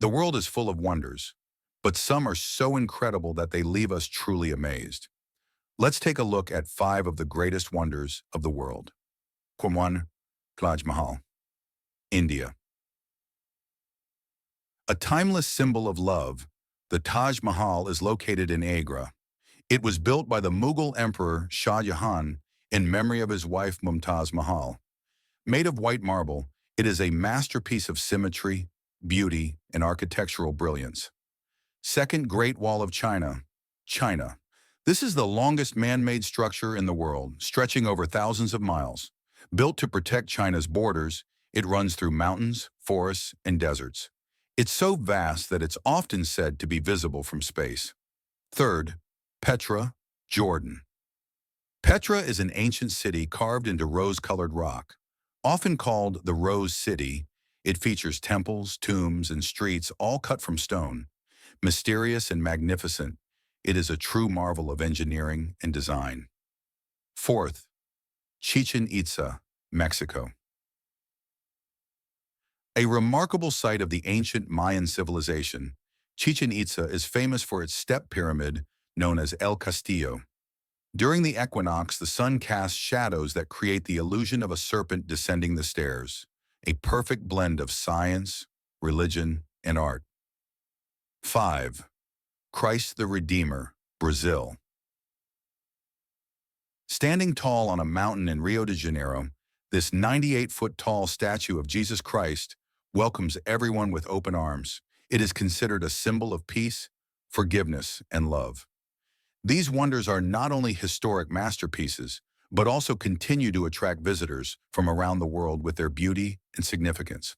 The world is full of wonders, but some are so incredible that they leave us truly amazed. Let's take a look at five of the greatest wonders of the world. 1. Taj Mahal, India. A timeless symbol of love, the Taj Mahal is located in Agra. It was built by the Mughal Emperor Shah Jahan in memory of his wife Mumtaz Mahal. Made of white marble, it is a masterpiece of symmetry, beauty, and architectural brilliance. Second, Great Wall of China, China. This is the longest man-made structure in the world, stretching over thousands of miles. Built to protect China's borders, it runs through mountains, forests, and deserts. It's so vast that it's often said to be visible from space. Third, Petra, Jordan. Petra is an ancient city carved into rose-colored rock. Often called the Rose City, it features temples, tombs, and streets all cut from stone. Mysterious and magnificent, it is a true marvel of engineering and design. Fourth, Chichen Itza, Mexico. A remarkable site of the ancient Mayan civilization, Chichen Itza is famous for its step pyramid known as El Castillo. During the equinox, the sun casts shadows that create the illusion of a serpent descending the stairs, a perfect blend of science, religion, and art. 5. Christ the Redeemer, Brazil. Standing tall on a mountain in Rio de Janeiro, this 98-foot-tall statue of Jesus Christ welcomes everyone with open arms. It is considered a symbol of peace, forgiveness, and love. These wonders are not only historic masterpieces, but also continue to attract visitors from around the world with their beauty and significance.